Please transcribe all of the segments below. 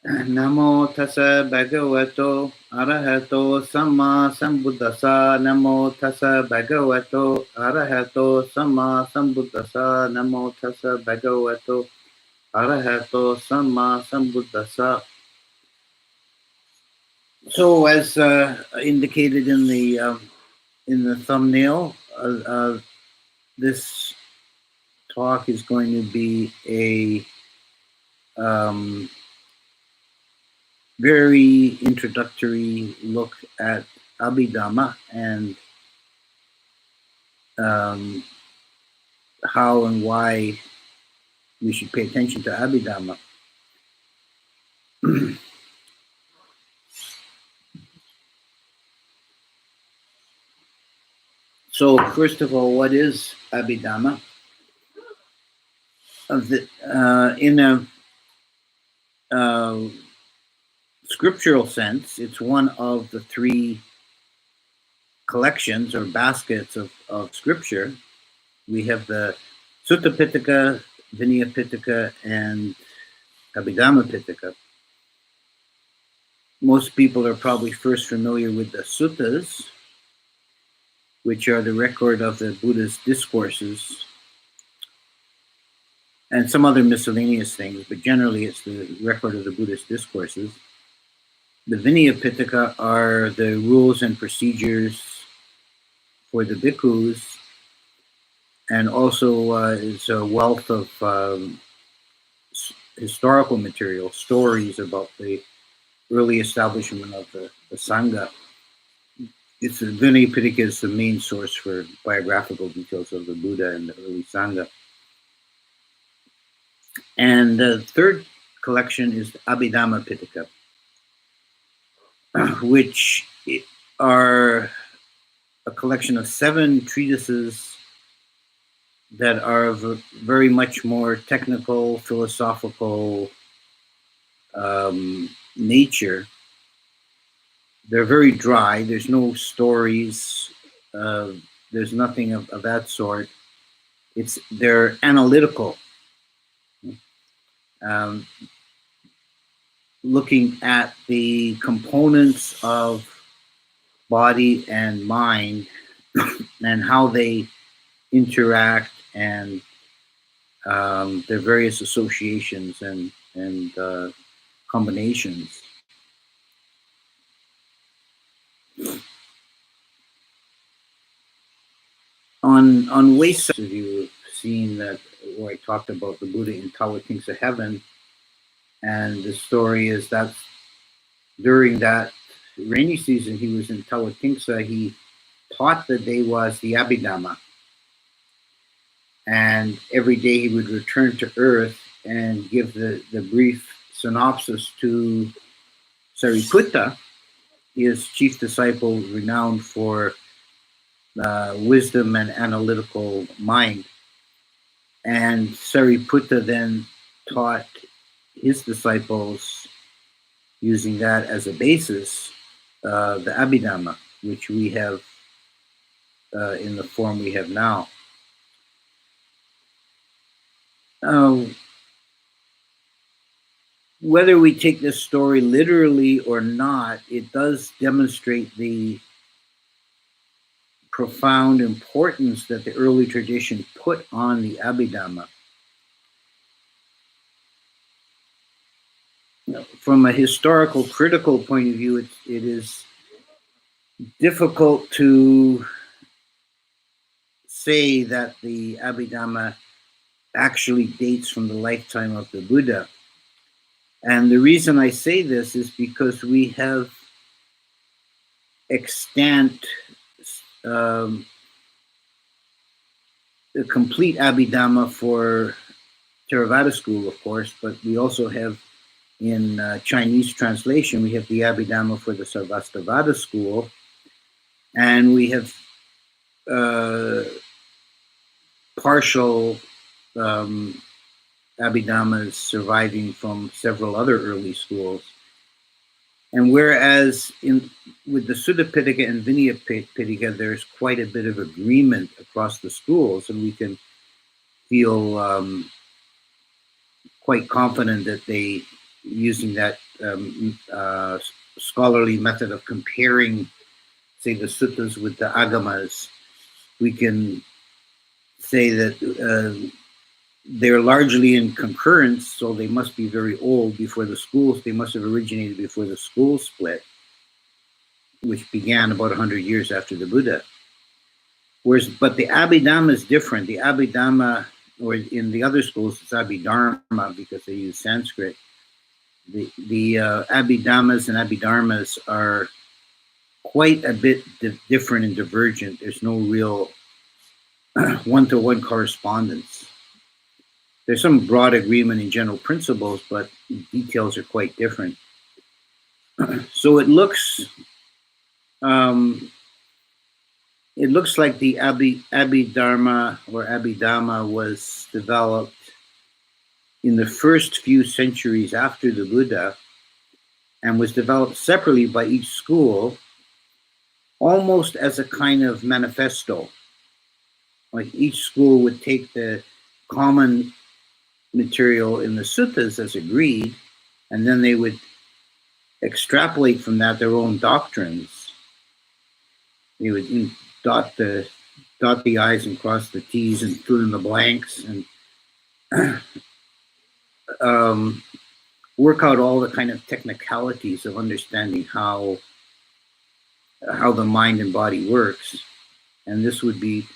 Namo tassa bhagavato arahato samma sambuddhassa. Namo tassa bhagavato arahato samma sambuddhassa. Namo tassa bhagavato arahato samma sambuddhassa. So, as indicated in the thumbnail, this talk is going to be a very introductory look at Abhidhamma and how and why we should pay attention to Abhidhamma. So, first of all, what is Abhidhamma? In a scriptural sense, it's one of the three collections or baskets of scripture. We have the Sutta Pitaka, Vinaya Pitaka, and Abhidhamma Pitaka. Most people are probably first familiar with the suttas, which are the record of the Buddha's discourses, and some other miscellaneous things, but generally it's the record of the Buddhist discourses. The Vinaya Pitaka are the rules and procedures for the bhikkhus, and also is a wealth of historical material, stories about the early establishment of the Sangha. It's the Vinaya Pitaka is the main source for biographical details of the Buddha and the early Sangha. And the third collection is the Abhidhamma Pitaka, which are a collection of 7 treatises that are of a very much more technical, philosophical nature. They're very dry. There's no stories. There's nothing of that sort. They're analytical, looking at the components of body and mind and how they interact and their various associations and combinations. On waste, you've seen that where I talked about the Buddha in Tawatingsa heaven, and the story is that during that rainy season he was in Tawatingsa, he taught the Devas the Abhidhamma, and every day he would return to earth and give the brief synopsis to Sariputta, his chief disciple, renowned for wisdom and analytical mind. And Sariputta then taught his disciples, using that as a basis, the Abhidhamma, which we have in the form we have now. Whether we take this story literally or not, it does demonstrate the profound importance that the early tradition put on the Abhidhamma. From a historical critical point of view, it is difficult to say that the Abhidhamma actually dates from the lifetime of the Buddha. And the reason I say this is because we have extant the complete Abhidhamma for Theravada school, of course, but we also have in Chinese translation, we have the Abhidhamma for the Sarvastivada school, and we have partial Abhidhammas surviving from several other early schools. And whereas with the Sutta Pitaka and Vinaya Pitaka, there's quite a bit of agreement across the schools, and we can feel quite confident that they, using that scholarly method of comparing, say, the suttas with the agamas, we can say that they're largely in concurrence, so they must be very old before the schools. They must have originated before the school split, which began about 100 years after the Buddha. But the Abhidhamma is different. The Abhidhamma, or in the other schools, it's Abhidharma because they use Sanskrit. The Abhidhammas and Abhidharmas are quite a bit different and divergent. There's no real one-to-one correspondence. There's some broad agreement in general principles, but details are quite different. So it looks like the Abhidharma or Abhidhamma was developed in the first few centuries after the Buddha and was developed separately by each school, almost as a kind of manifesto. Like each school would take the common material in the suttas as agreed, and then they would extrapolate from that their own doctrines. They would dot the I's and cross the T's and fill in the blanks and work out all the kind of technicalities of understanding how the mind and body works. And this would be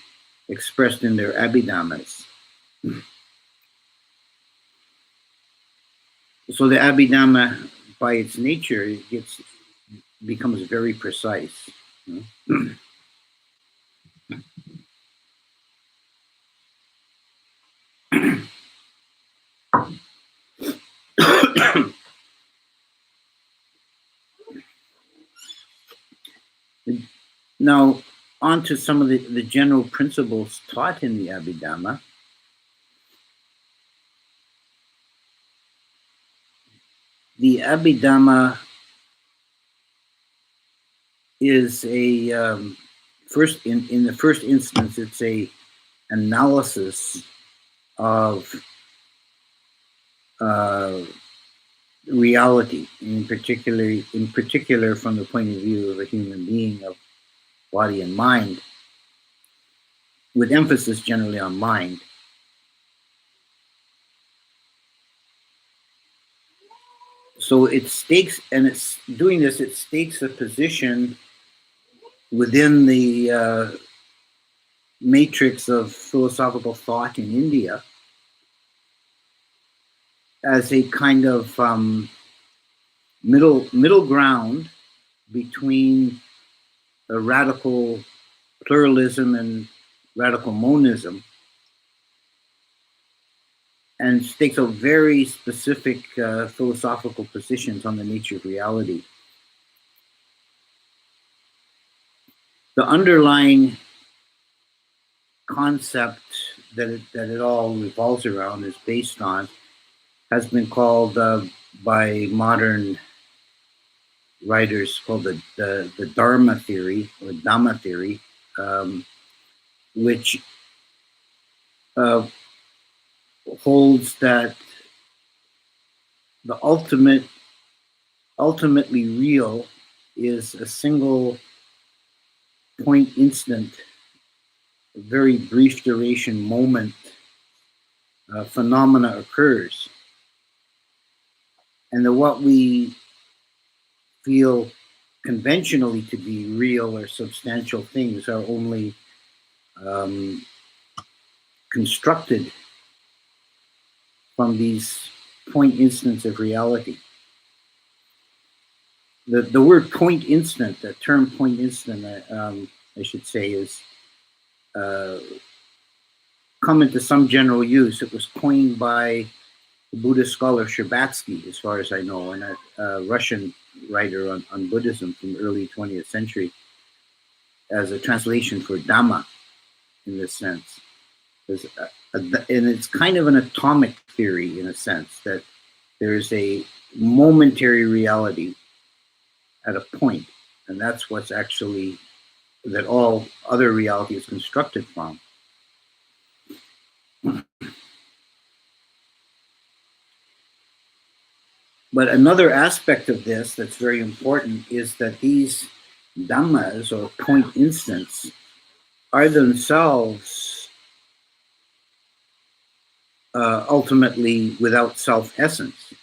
expressed in their Abhidhammas. So the Abhidhamma, by its nature, becomes very precise. Now, on to some of the general principles taught in the Abhidhamma. The Abhidhamma is a first in the first instance, it's a analysis of reality, in particular from the point of view of a human being, of body and mind, with emphasis generally on mind. So it stakes, and it's doing this, it stakes a position within the matrix of philosophical thought in India as a kind of middle ground between a radical pluralism and radical monism, and takes a very specific philosophical positions on the nature of reality. The underlying concept that it all revolves around is based on has been called by modern writers called the Dharma theory or Dhamma theory, which holds that the ultimately real is a single point instant, a very brief duration moment phenomena occurs, and that what we feel conventionally to be real or substantial things are only constructed from these point instants of reality. The word point instant, the term point instant, I should say, is come into some general use. It was coined by the Buddhist scholar Sherbatsky, as far as I know, and a Russian writer on Buddhism from the early 20th century, as a translation for Dhamma in this sense. And it's kind of an atomic theory in a sense, that there's a momentary reality at a point, and that's what's actually, that all other reality is constructed from. But another aspect of this that's very important is that these dhammas or point instants are themselves ultimately without self essence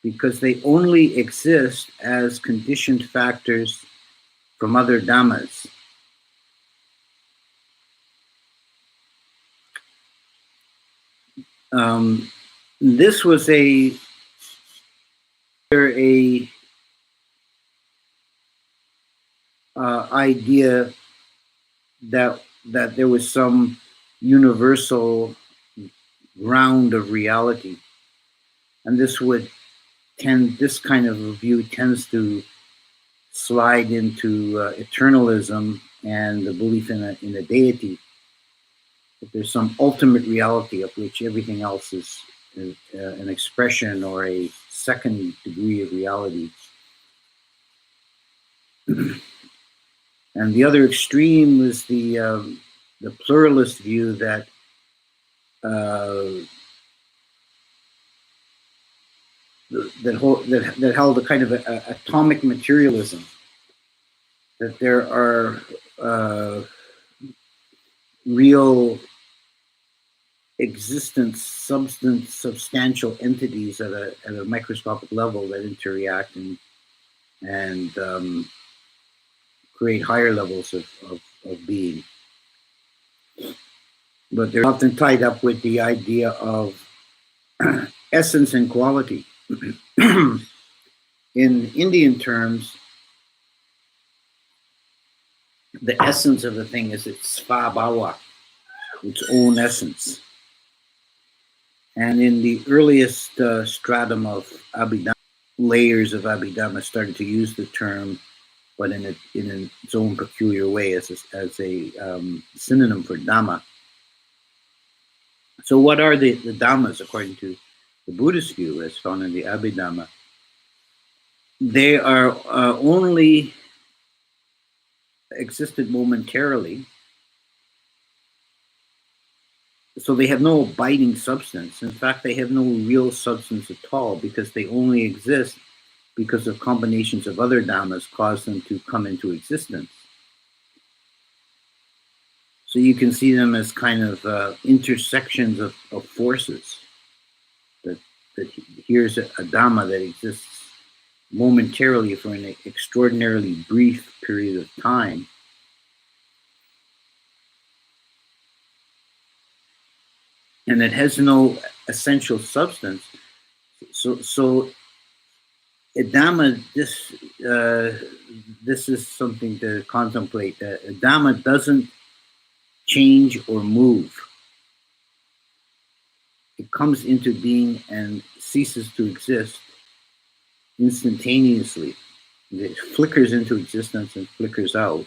because they only exist as conditioned factors from other dhammas. This was a idea that there was some universal ground of reality, and this kind of view tends to slide into eternalism and the belief in a deity. That there's some ultimate reality of which everything else is an expression or a second degree of reality. And the other extreme was the pluralist view that that held a kind of atomic materialism, that there are real existence, substance, substantial entities at a microscopic level that interact and create higher levels of being. But they're often tied up with the idea of essence and quality. In Indian terms, the essence of the thing is its svabhava, its own essence. And in the earliest stratum of Abhidhamma, layers of Abhidhamma started to use the term, but in its own peculiar way as a synonym for Dhamma. So what are the Dhammas according to the Buddhist view as found in the Abhidhamma? They are only existed momentarily, so they have no abiding substance. In fact, they have no real substance at all because they only exist because of combinations of other dhammas cause them to come into existence. So you can see them as kind of intersections of forces. That here's a dhamma that exists momentarily for an extraordinarily brief period of time. And it has no essential substance. So a dhamma, this is something to contemplate. A dhamma doesn't change or move. It comes into being and ceases to exist instantaneously. It flickers into existence and flickers out.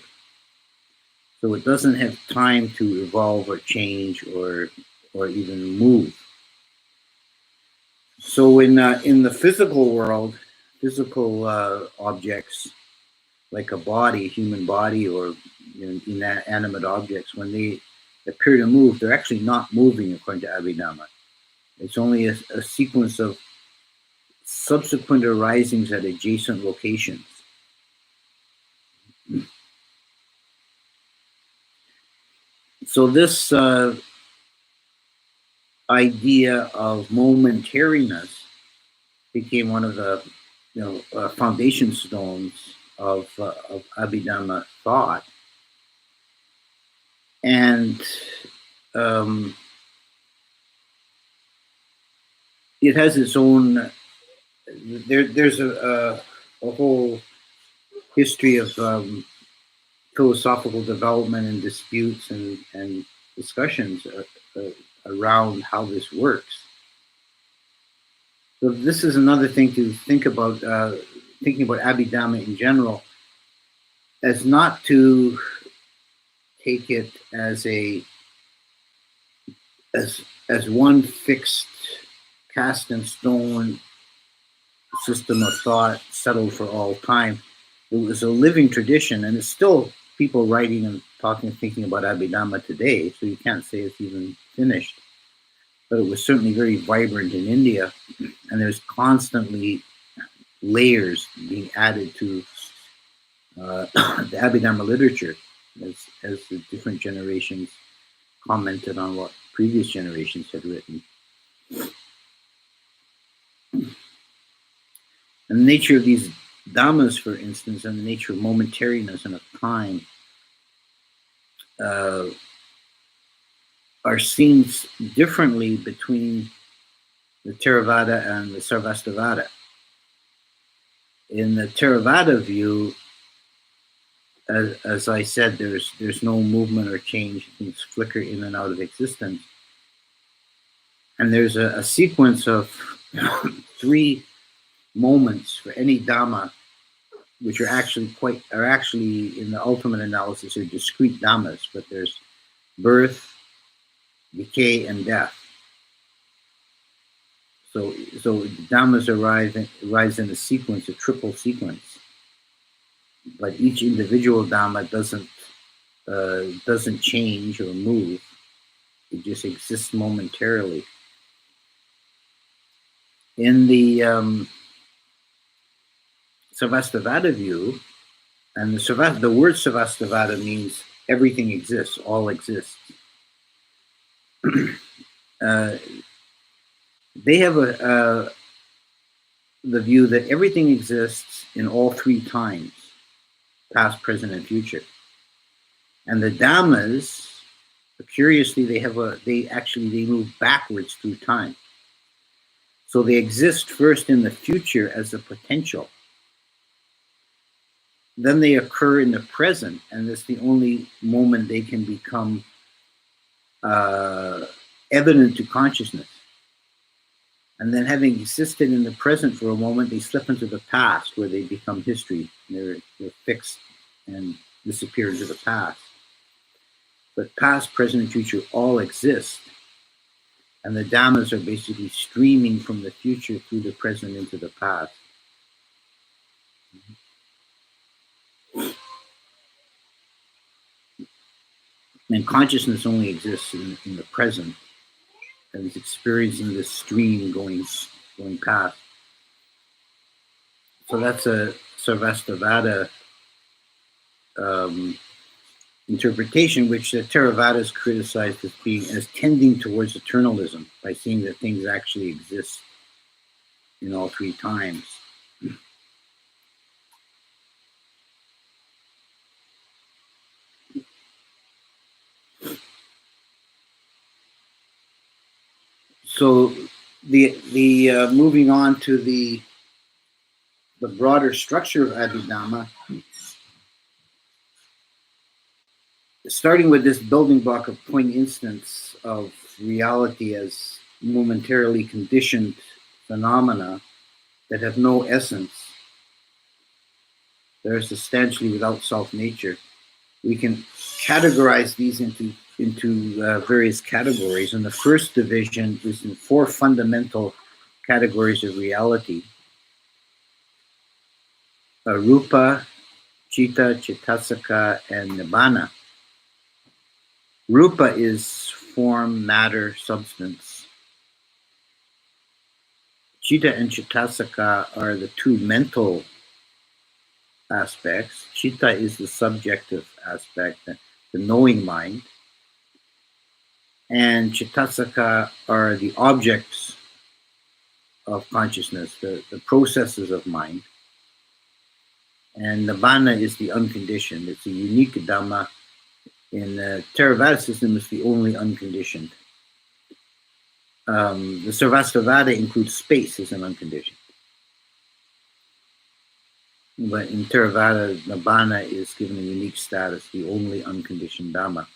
So it doesn't have time to evolve or change or even move. So in the physical world, physical objects like a body, a human body, or inanimate objects, when they appear to move, they're actually not moving according to Abhidhamma. It's only a sequence of subsequent arisings at adjacent locations. So this idea of momentariness became one of the foundation stones of Abhidhamma thought, and it has its own. There's a whole history of philosophical development and disputes and discussions around how this works. So this is another thing to think about, thinking about Abhidhamma in general, as not to take it as one fixed, cast in stone system of thought settled for all time. It was a living tradition, and it's still people writing and talking and thinking about Abhidhamma today, so you can't say it's even finished. but it was certainly very vibrant in India, and there's constantly layers being added to the Abhidhamma literature as the different generations commented on what previous generations had written. And the nature of these dhammas, for instance, and the nature of momentariness and of time are seen differently between the Theravada and the Sarvastivada. In the Theravada view, as I said, there's no movement or change. Things flicker in and out of existence. And there's a sequence of 3 moments for any Dhamma, which are actually in the ultimate analysis are discrete Dhammas, but there's birth, decay, and death. So Dhammas arise in a sequence, a triple sequence. But each individual Dhamma doesn't change or move. It just exists momentarily. In the Sarvastivada view, and the word Sarvastivada means everything exists, all exists. They have the view that everything exists in all 3 times, past, present, and future. And the Dhammas, curiously, they move backwards through time. So they exist first in the future as a potential. Then they occur in the present, and that's the only moment they can become evident to consciousness. And then, having existed in the present for a moment, they slip into the past, where they become history. They're fixed and disappear into the past. But past, present, and future all exist. And the Dhammas are basically streaming from the future through the present into the past. And consciousness only exists in the present, and is experiencing this stream going past. So that's a Sarvastivada interpretation, which the Theravadas criticized as tending towards eternalism, by seeing that things actually exist in all 3 times. So the moving on to the broader structure of Abhidhamma, starting with this building block of point instance of reality as momentarily conditioned phenomena that have no essence, they're substantially without self-nature. We can categorize these into various categories, and the first division is in 4 fundamental categories of reality: Rupa, Chitta, Chittasika, and Nibbana. Rupa is form, matter, substance. Chitta and Chittasika are the 2 mental aspects. Chitta is the subjective aspect, the knowing mind. And Chittasika are the objects of consciousness, the processes of mind. And Nibbana is the unconditioned. It's a unique Dhamma. In the Theravada system, it's the only unconditioned. The Sarvastivada includes space as an unconditioned. But in Theravada, Nibbana is given a unique status, the only unconditioned Dhamma.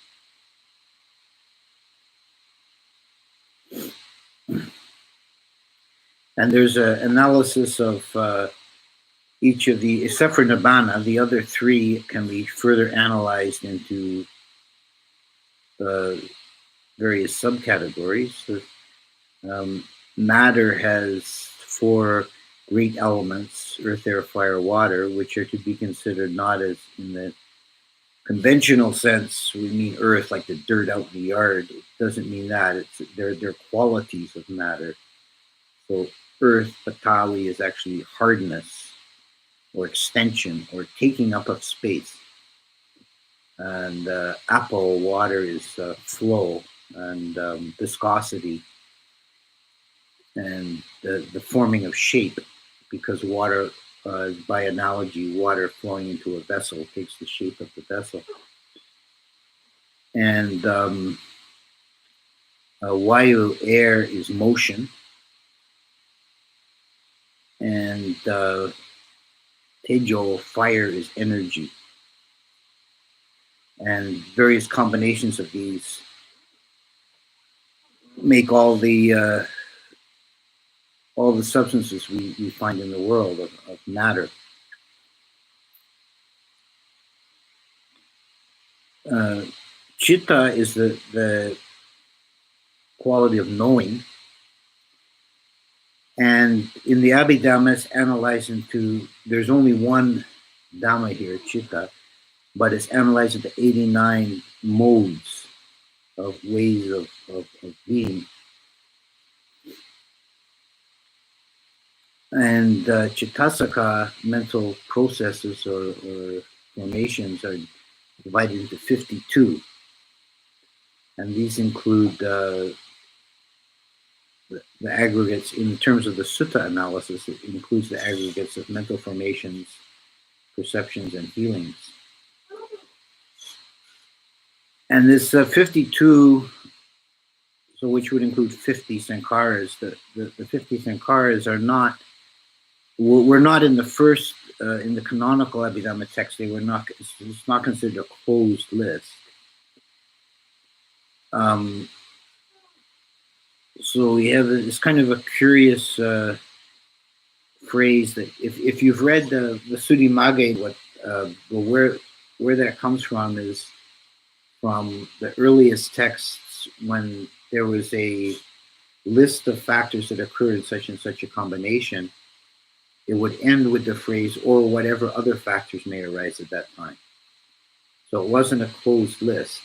And there's an analysis of each of the, except for Nibbana, the other 3 can be further analyzed into various subcategories. So, matter has 4 great elements: earth, air, fire, water, which are to be considered not as in the conventional sense, we mean earth like the dirt out in the yard. It doesn't mean that. They're qualities of matter. So earth, Patawi, is actually hardness or extension or taking up of space. And apple, water, is flow and viscosity and the forming of shape, because water, by analogy, water flowing into a vessel takes the shape of the vessel. And Vayu, air, is motion. And Tejo, fire, is energy. And various combinations of these make all the substances we find in the world of matter. Chitta is the quality of knowing. And in the Abhidhamma, it's analyzed into, there's only one Dhamma here, Chitta, but it's analyzed into 89 modes of ways of being. And Chittasaka, mental processes or formations, are divided into 52. And these include the aggregates, in terms of the sutta analysis, it includes the aggregates of mental formations, perceptions, and feelings. And this 52, so which would include 50 sankharas, the 50 sankharas are not, were not in the first, in the canonical Abhidhamma text, they were not, it's not considered a closed list. So we have this kind of a curious phrase that if you've read the Sudi Magge, where that comes from is from the earliest texts, when there was a list of factors that occur in such and such a combination. It would end with the phrase, or whatever other factors may arise at that time. So it wasn't a closed list.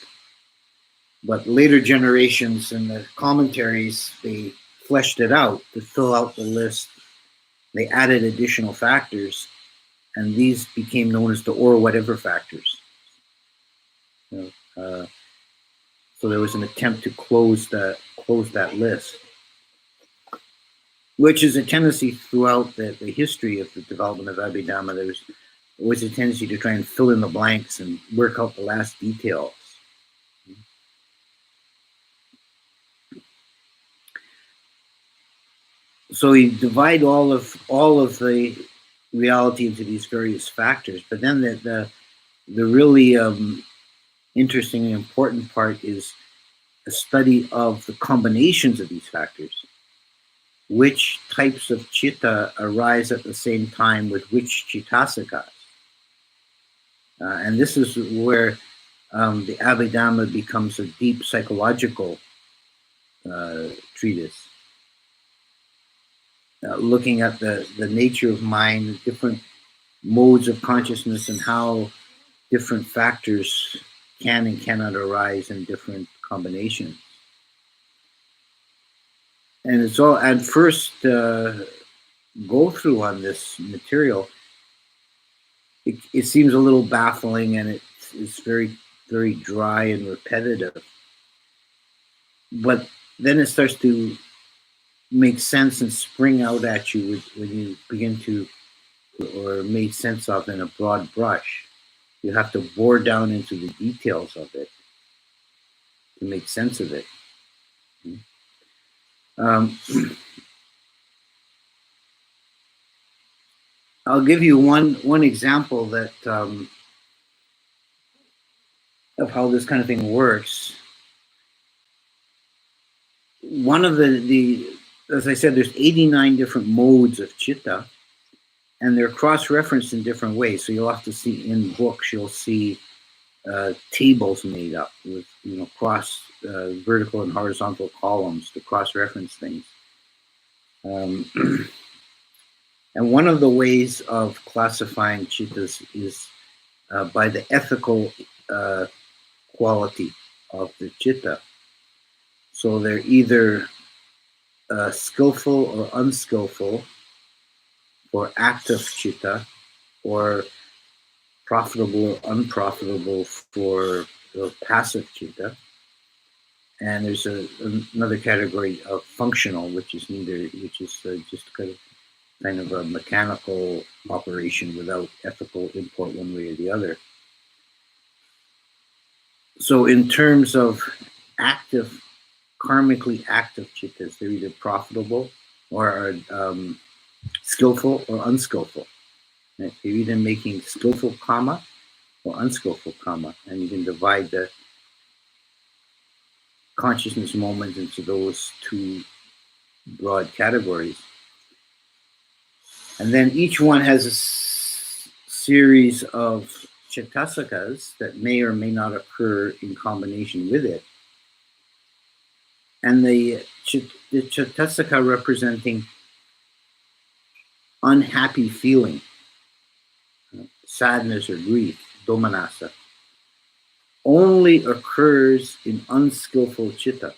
But later generations in the commentaries, they fleshed it out to fill out the list. They added additional factors, and these became known as the or whatever factors. So there was an attempt to close that list, which is a tendency throughout the history of the development of Abhidhamma. There was always a tendency to try and fill in the blanks and work out the last details. So we divide all of the reality into these various factors, but then the really interesting and important part is a study of the combinations of these factors. Which types of chitta arise at the same time with which chittasakas? And this is where the Abhidhamma becomes a deep psychological treatise. Looking at the nature of mind, different modes of consciousness, and how different factors can and cannot arise in different combinations. And it's all, at first go through on this material, it seems a little baffling, and it's very, very dry and repetitive. But then it starts to make sense and spring out at you when you begin to, or made sense of in a broad brush. You have to bore down into the details of it to make sense of it. I'll give you one example that of how this kind of thing works. One of the as I said, there's 89 different modes of chitta, and they're cross-referenced in different ways. So you'll have to see in books, you'll see tables made up with cross vertical and horizontal columns to cross-reference things. And one of the ways of classifying chittas is by the ethical quality of the chitta. So they're either skillful or unskillful for active chitta, or profitable or unprofitable for passive chitta. And there's another category of functional, which is just kind of a mechanical operation without ethical import one way or the other. So in terms of karmically active chittas, they're either profitable or skillful or unskillful. Right? They're either making skillful karma or unskillful karma, and you can divide the consciousness moments into those two broad categories. And then each one has a series of chittasakas that may or may not occur in combination with it. And the chittasaka representing unhappy feeling, sadness or grief, domanassa, only occurs in unskillful chitta.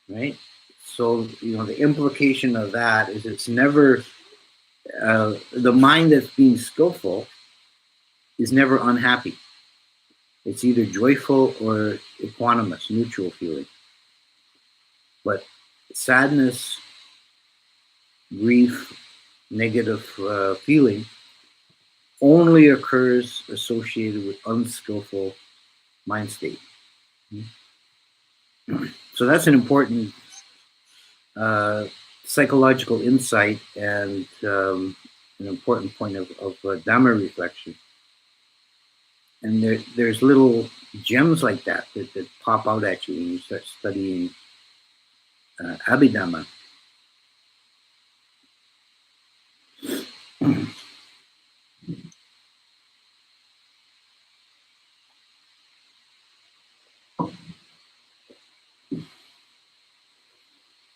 Right? So, the implication of that is it's never, the mind that's being skillful is never unhappy. It's either joyful or equanimous, neutral feeling. But sadness, grief, negative feeling only occurs associated with unskillful mind state. So that's an important psychological insight and an important point of Dhamma reflection. And there's little gems like that pop out at you when you start studying Abhidhamma.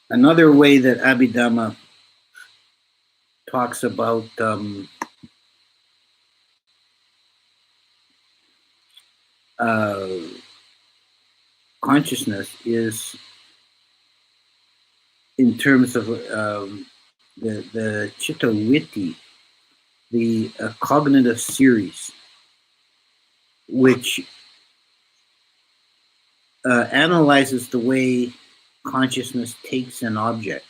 Another way that Abhidhamma talks about consciousness is in terms of the chitta vritti, the cognitive series, which analyzes the way consciousness takes an object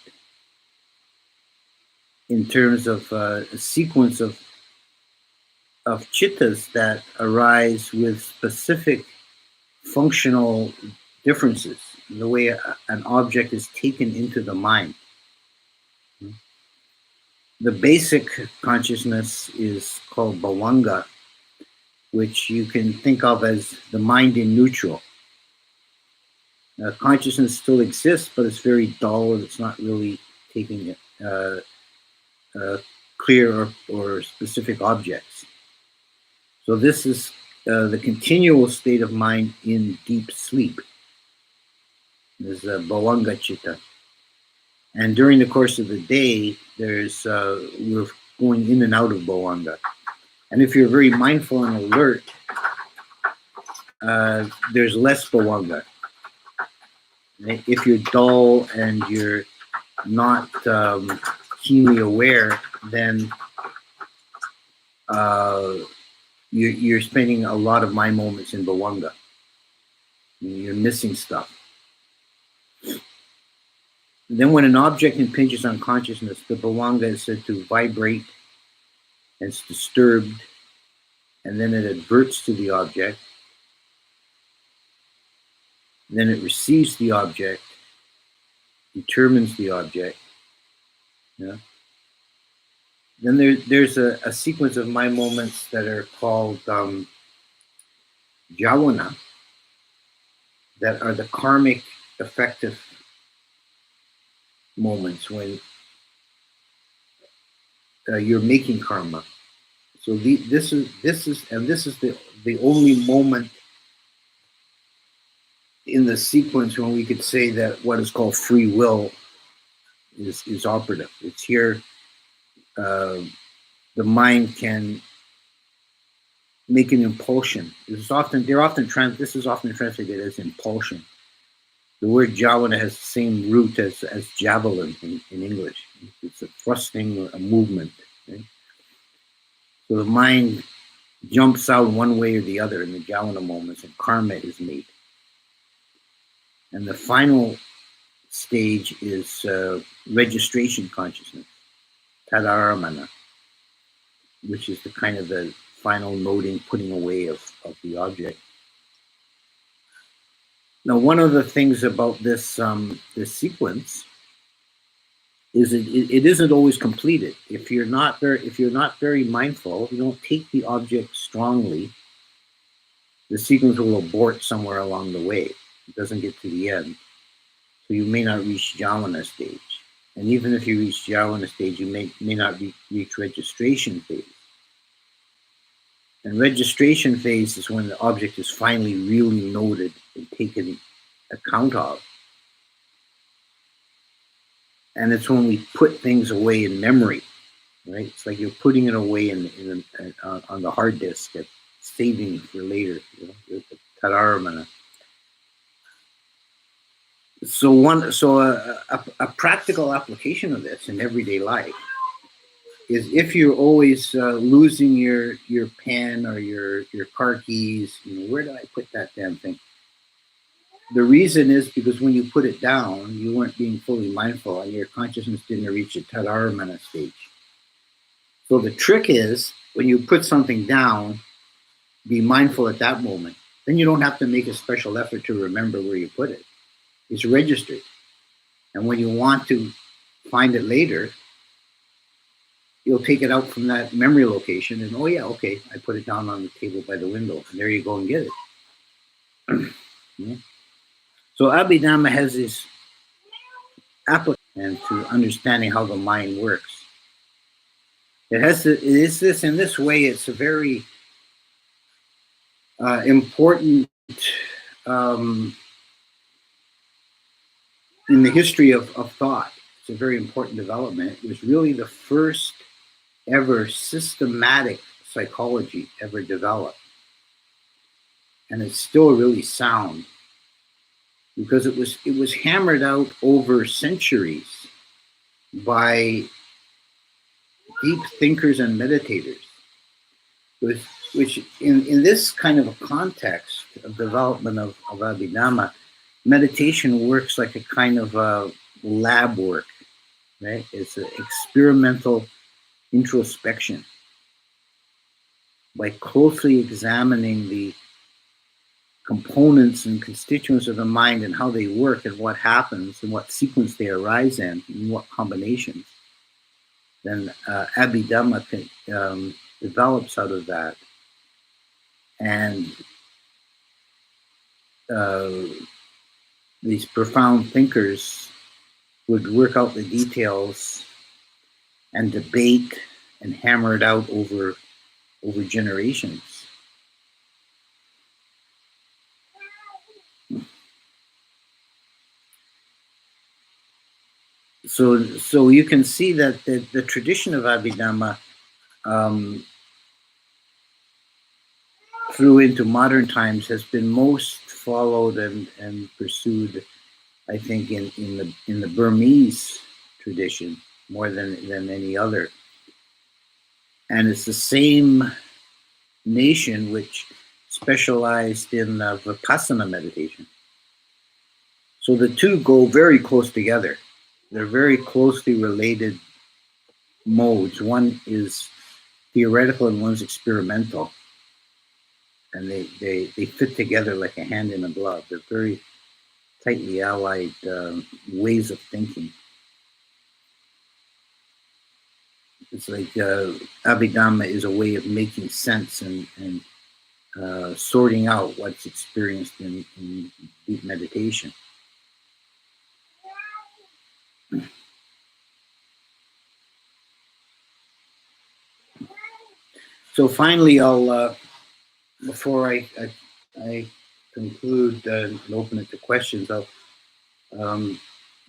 in terms of a sequence of chittas that arise with specific functional differences in the way an object is taken into the mind. The basic consciousness is called bhavanga, which you can think of as the mind in neutral. Consciousness still exists, but it's very dull and it's not really taking clear or specific objects. So this is the continual state of mind in deep sleep. There's a bhavanga chitta. And during the course of the day, we're going in and out of bhavanga. And if you're very mindful and alert, there's less bhavanga. If you're dull and you're not keenly aware, then you're spending a lot of mind moments in bhavanga. You're missing stuff. Then when an object impinges on consciousness, the bhavanga is said to vibrate, and it's disturbed, and then it adverts to the object. Then it receives the object, determines the object. Yeah. Then there's a sequence of mind moments that are called javana, that are the karmic effective moments when you're making karma. So this is the only moment in the sequence when we could say that what is called free will is operative. It's here. The mind can make an impulsion. This is often translated as impulsion. The word javana has the same root as javelin in English. It's a thrusting or a movement. Right? So the mind jumps out one way or the other in the javana moments, and karma is made. And the final stage is registration consciousness, tadaramana, which is the kind of the final noting, putting away of the object. Now, one of the things about this sequence is it isn't always completed. If you're not very mindful, if you don't take the object strongly, the sequence will abort somewhere along the way. It doesn't get to the end, so you may not reach jhana stage. And even if you reach jhana stage, you may not reach registration phase. And registration phase is when the object is finally really noted and taken account of. And it's when we put things away in memory, right? It's like you're putting it away on the hard disk, saving for later, the tadaramana. So a practical application of this in everyday life is if you're always losing your pen or your car keys, where did I put that damn thing? The reason is because when you put it down, you weren't being fully mindful and your consciousness didn't reach a tadaramana stage. So the trick is when you put something down, be mindful at that moment. Then you don't have to make a special effort to remember where you put it. It's registered. And when you want to find it later, you'll take it out from that memory location and, oh yeah, okay, I put it down on the table by the window. And there you go and get it. Yeah. So Abhidhamma has this application and to understanding how the mind works. It is this in this way. It's a very important in the history of thought. It's a very important development. It was really the first ever systematic psychology ever developed, and it's still really sound because it was hammered out over centuries by deep thinkers and meditators, which in this kind of a context of development of Abhidhamma, meditation works like a kind of lab work, right? It's an experimental introspection by closely examining the components and constituents of the mind and how they work and what happens and what sequence they arise in and what combinations. Then Abhidhamma develops out of that. And these profound thinkers would work out the details and debate and hammer it out over generations. So you can see that the tradition of Abhidhamma through into modern times has been most followed and pursued, I think, in the Burmese tradition more than any other. And it's the same nation which specialized in Vipassana meditation. So the two go very close together. They're very closely related modes. One is theoretical and one's experimental. And they fit together like a hand in a glove. They're very tightly allied ways of thinking. It's like Abhidhamma is a way of making sense and sorting out what's experienced in deep meditation. So finally, I'll before I conclude and open it to questions, I'll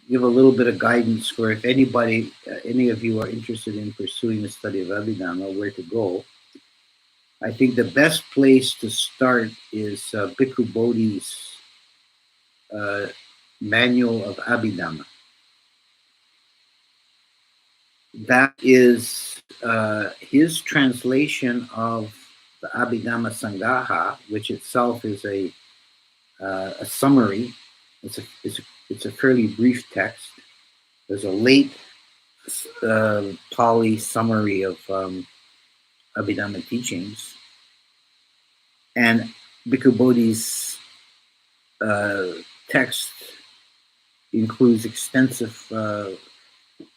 give a little bit of guidance for if anybody, any of you are interested in pursuing the study of Abhidhamma, where to go. I think the best place to start is Bhikkhu Bodhi's uh, Manual of Abhidhamma. That is his translation of the Abhidhamma Sangaha, which itself is a summary. It's a fairly brief text. There's a late Pali summary of Abhidhamma teachings, and Bhikkhu Bodhi's text includes extensive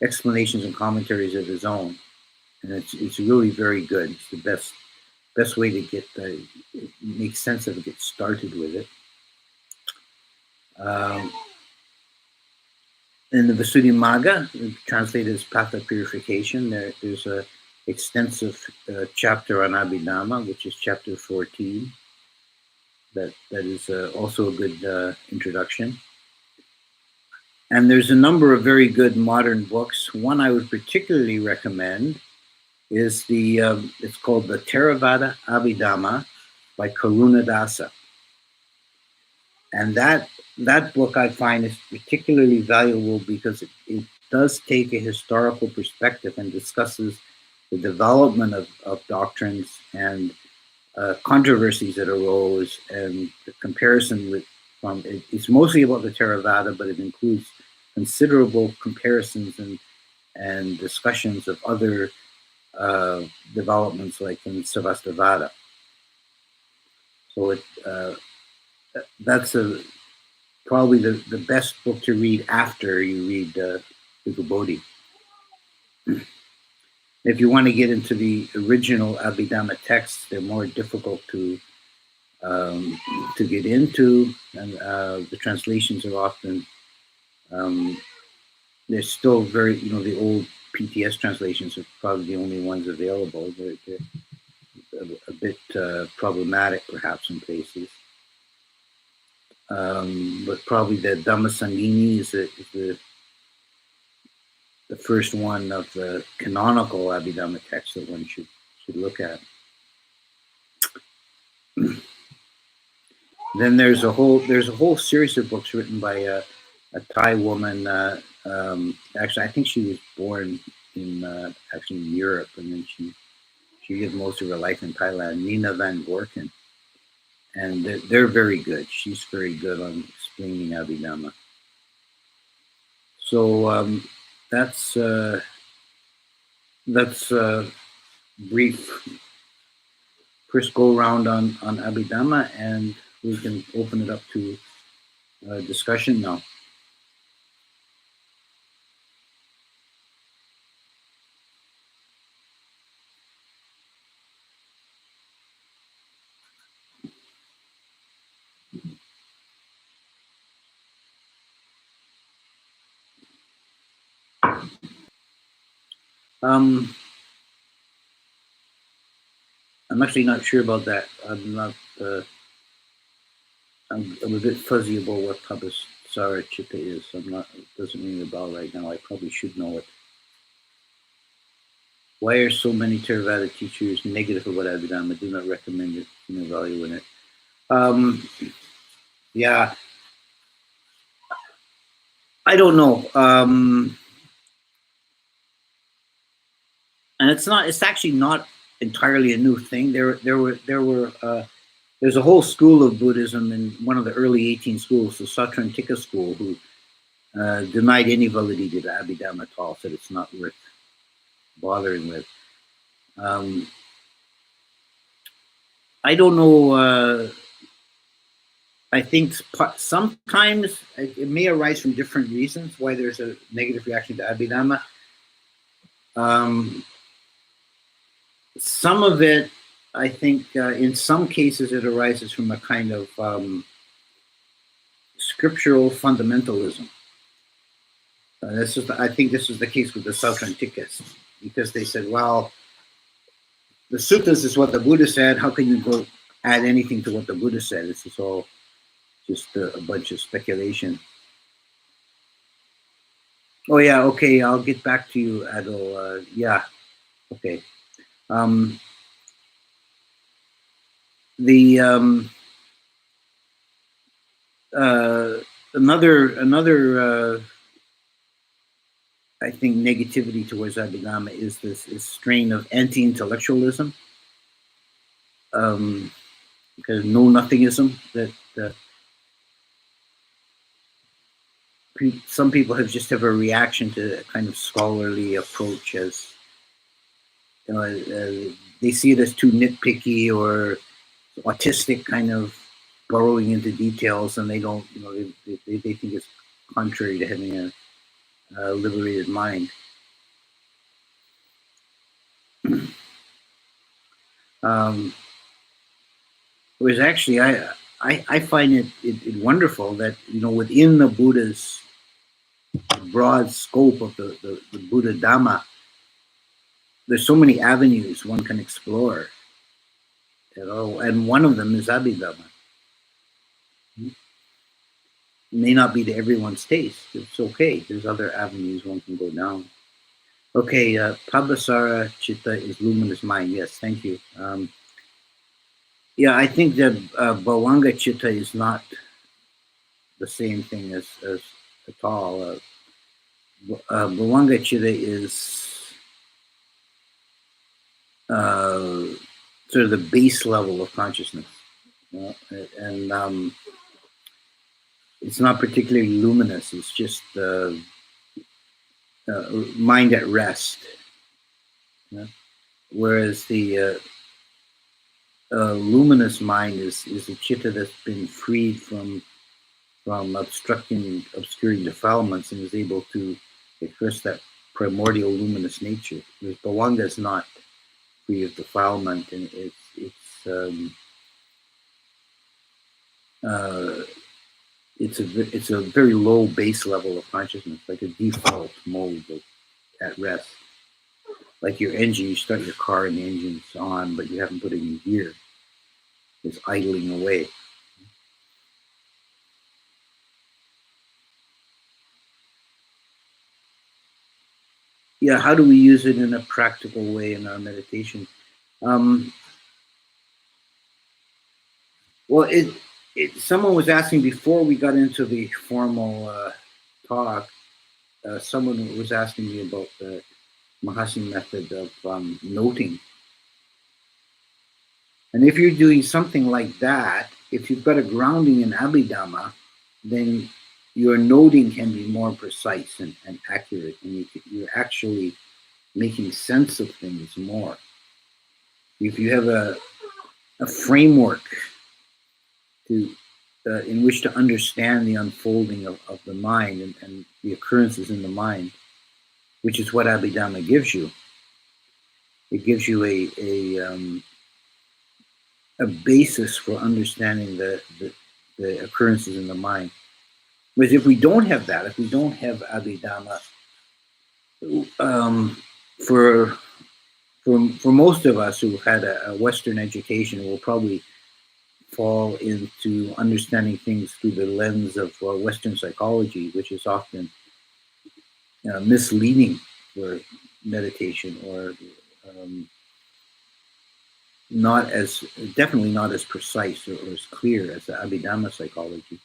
explanations and commentaries of his own, and it's really very good. It's the best way to make sense of it, get started with it. In the Visuddhimagga, translated as Path of Purification, there's a extensive chapter on Abhidhamma, which is chapter 14. That is also a good introduction. And there's a number of very good modern books. One I would particularly recommend is it's called the Theravada Abhidhamma by Karunadasa. And that book I find is particularly valuable because it does take a historical perspective and discusses the development of doctrines and controversies that arose, and the comparison it's mostly about the Theravada, but it includes considerable comparisons and discussions of other developments like in Sarvastivada. So that's probably the best book to read after you read Bhikkhu Bodhi. If you want to get into the original Abhidhamma texts, they're more difficult to get into, and the translations are often they're still very, the old PTS translations are probably the only ones available. They're a bit problematic, perhaps, in places. But probably the Dhammasangini is the first one of the canonical Abhidhamma texts that one should look at. Then there's a whole series of books written by a Thai woman. Actually, I think she was born in Europe, and then she lived most of her life in Thailand. Nina van Gorken, and they're very good. She's very good on explaining Abhidhamma. So that's brief first go round on Abhidhamma, and we can open it up to discussion now. I'm actually not sure about that. I'm not. I'm a bit fuzzy about what Tapasara Chitta is. It doesn't ring a bell right now. I probably should know it. Why are so many Theravada teachers negative about Abhidhamma? Do not recommend it. No value in it. Yeah, I don't know. And it's actually not entirely a new thing. There's a whole school of Buddhism in one of the early 18 schools, the Satrantika school, who denied any validity to Abhidhamma at all, said it's not worth bothering with. I don't know. I think sometimes it may arise from different reasons why there's a negative reaction to Abhidhamma. Some of it, I think, in some cases, it arises from a kind of scriptural fundamentalism. I think this is the case with the Sautrantikas, because they said, well, the suttas is what the Buddha said. How can you go add anything to what the Buddha said? This is all just a bunch of speculation. Oh yeah, okay. I'll get back to you, Adil. Yeah, okay. the uh, another I think negativity towards Abhidhamma is this strain of anti-intellectualism, because know nothingism that some people have a reaction to a kind of scholarly approach as they see it as too nitpicky or autistic, kind of burrowing into details, and they don't, they think it's contrary to having a liberated mind. Um, Whereas actually, I find it wonderful that within the Buddha's broad scope of the Buddha Dhamma, there's so many avenues one can explore. And one of them is Abhidhamma. It may not be to everyone's taste. It's okay. There's other avenues one can go down. Okay, Pabhasara Chitta is luminous mind. Yes, thank you. Yeah, I think that Bhavanga Chitta is not the same thing as at all. Bhavanga Chitta is sort of the base level of consciousness, and it's not particularly luminous. It's just mind at rest. Whereas the luminous mind is a chitta that's been freed from obscuring defilements and is able to express that primordial luminous nature. Whereas Bhavanga is not free of defilement, and it's a very low base level of consciousness, like a default mode at rest. Like your engine, you start your car and the engine's on, but you haven't put it in gear. It's idling away. Yeah, how do we use it in a practical way in our meditation? Well, someone was asking before we got into the formal talk. Someone was asking me about the Mahasi method of noting. And if you're doing something like that, if you've got a grounding in Abhidhamma, then your noting can be more precise and accurate, and you're actually making sense of things more. If you have a framework in which to understand the unfolding of the mind and the occurrences in the mind, which is what Abhidhamma gives you. It gives you a basis for understanding the occurrences in the mind. Whereas if we don't have that, if we don't have Abhidhamma, for most of us who had a Western education, we'll probably fall into understanding things through the lens of Western psychology, which is often misleading for meditation, or definitely not as precise or as clear as the Abhidhamma psychology.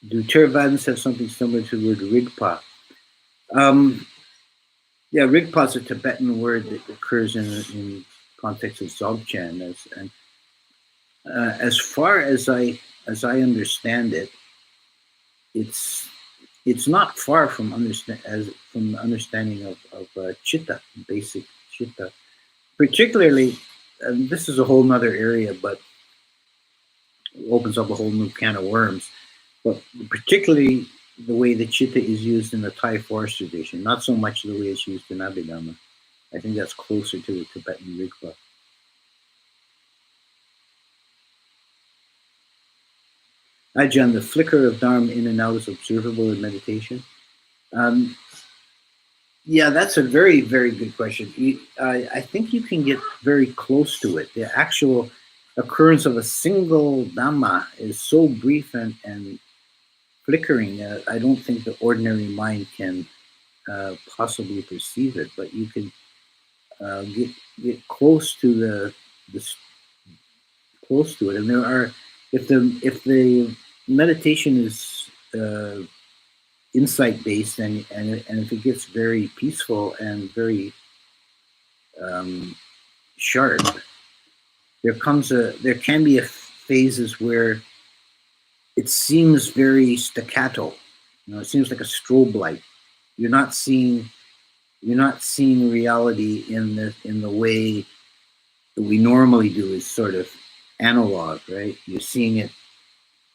Do Theravadins have something similar to the word Rigpa? Yeah, Rigpa is a Tibetan word that occurs in context of Dzogchen. As far as I understand it, it's not far from the understanding of chitta, basic chitta. Particularly, and this is a whole nother area, but opens up a whole new can of worms. But particularly the way the chitta is used in the Thai forest tradition, not so much the way it's used in Abhidhamma. I think that's closer to the Tibetan Rigpa. Ajahn, the flicker of Dharma in and out is observable in meditation. Yeah, that's a very, very good question. I think you can get very close to it. The actual occurrence of a single Dhamma is so brief and flickering. I don't think the ordinary mind can possibly perceive it, but you can get close to the close to it. And there are, if the meditation is insight based, and if it gets very peaceful and very um, sharp, there can be phases where it seems very staccato. It seems like a strobe light. You're not seeing reality in the way that we normally do, is sort of analog, right? You're seeing it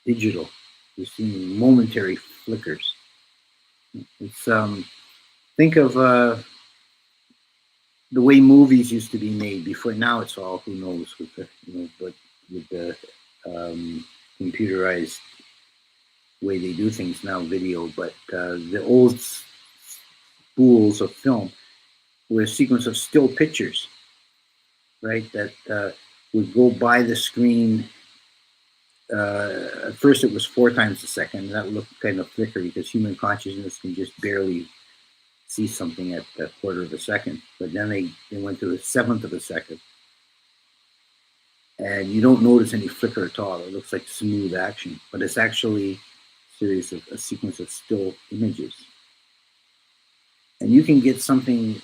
digital. You're seeing momentary flickers. It's think of the way movies used to be made before. Now it's all, who knows, with the but with the computerized way they do things now, video. But the old spools of film were a sequence of still pictures, right? That would go by the screen. At first, it was 4 times a second. That looked kind of flickery because human consciousness can just barely see something at a quarter of a second. But then they went to a 1/7 of a second, and you don't notice any flicker at all. It looks like smooth action, but it's actually a sequence of still images. And you can get something,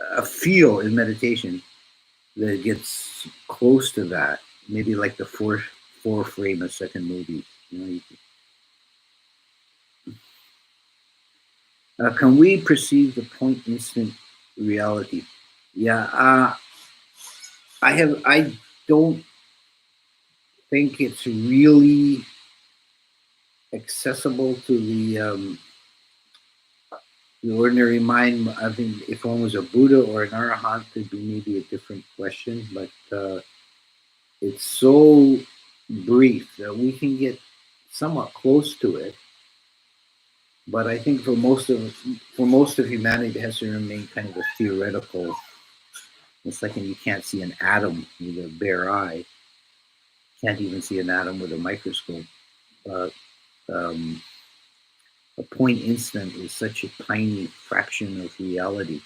a feel in meditation that gets close to that, maybe like the four frame a second movie. Can we perceive the point instant reality? Yeah, I don't think it's really accessible to the ordinary mind. I think if one was a Buddha or an Arahant, it'd be maybe a different question. But it's so brief that we can get somewhat close to it. But I think for most of humanity, it has to remain kind of a theoretical. It's like when you can't see an atom with a bare eye. Can't even see an atom with a microscope. A point instant is such a tiny fraction of reality.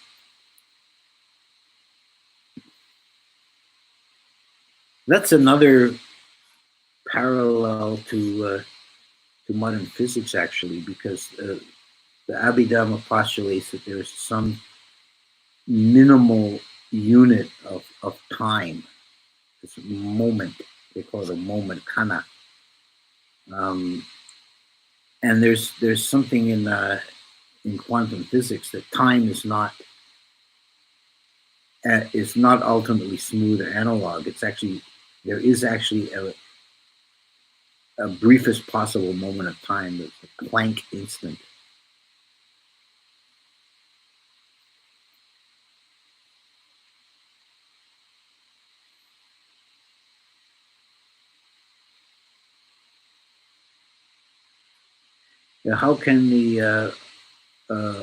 That's another parallel to modern physics, actually, because the Abhidhamma postulates that there's some minimal unit of time. It's a moment. They call it a moment, kana. And there's something in quantum physics that time is not ultimately smooth or analog. There is actually a briefest possible moment of time, that's a Planck instant. How can the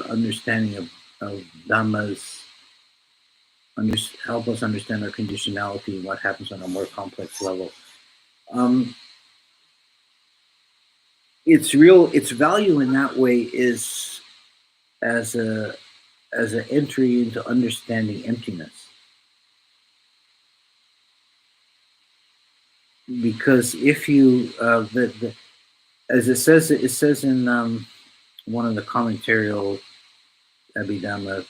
understanding of Dhammas help us understand our conditionality and what happens on a more complex level? Its value in that way is as an entry into understanding emptiness. Because if you as it says in one of the commentarial Abhidhamma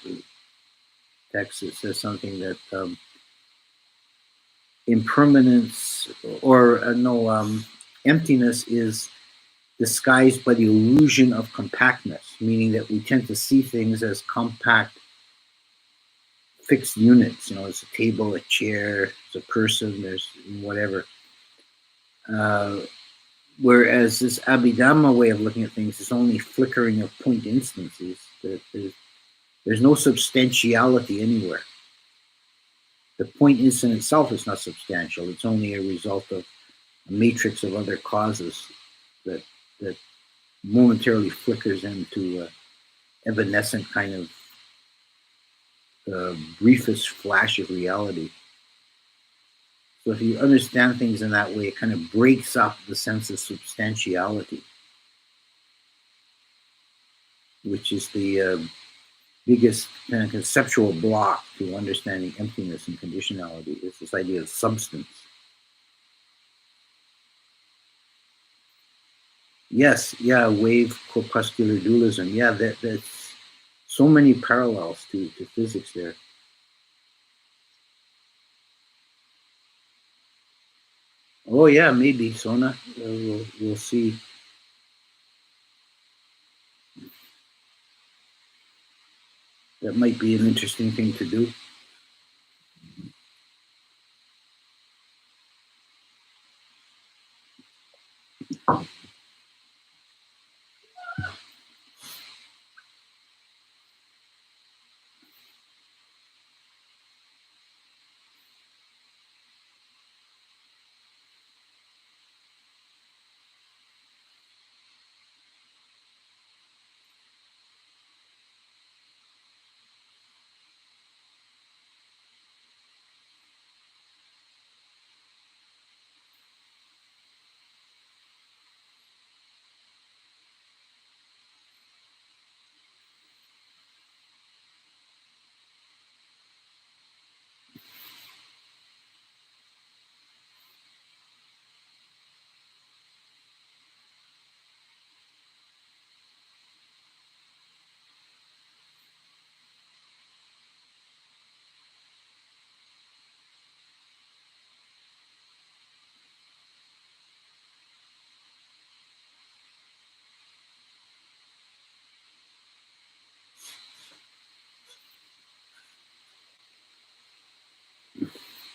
texts, it says something that impermanence emptiness is disguised by the illusion of compactness, meaning that we tend to see things as compact, fixed units. It's a table, a chair, it's a person, there's whatever. Whereas this Abhidhamma way of looking at things is only flickering of point instances. There's no substantiality anywhere. The point instant itself is not substantial. It's only a result of a matrix of other causes that momentarily flickers into evanescent kind of the briefest flash of reality. So if you understand things in that way, it kind of breaks up the sense of substantiality, which is the biggest kind of conceptual block to understanding emptiness and conditionality is this idea of substance. Yes, yeah, wave corpuscular dualism. Yeah, that's so many parallels to physics there. Oh yeah, maybe Sona. We'll see. That might be an interesting thing to do.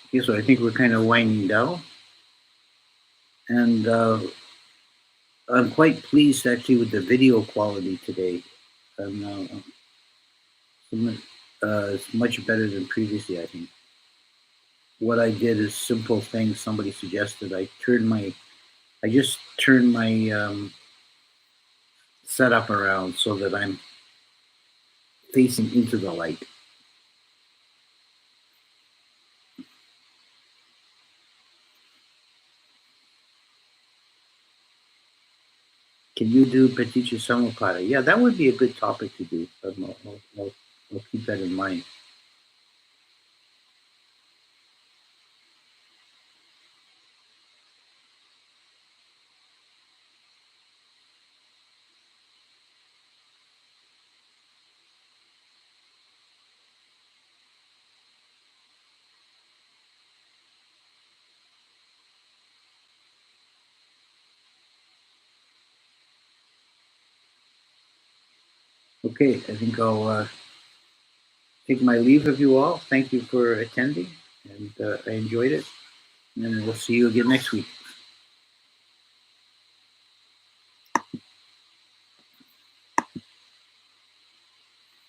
Okay, so I think we're kind of winding down, and I'm quite pleased actually with the video quality today. And it's much better than previously, I think. What I did is simple things somebody suggested. I just turned my setup around so that I'm facing into the light. Can you do Paticca Samuppada? Yeah, that would be a good topic to do. I'll keep that in mind. Okay, I think I'll take my leave of you all. Thank you for attending, and I enjoyed it. And we'll see you again next week.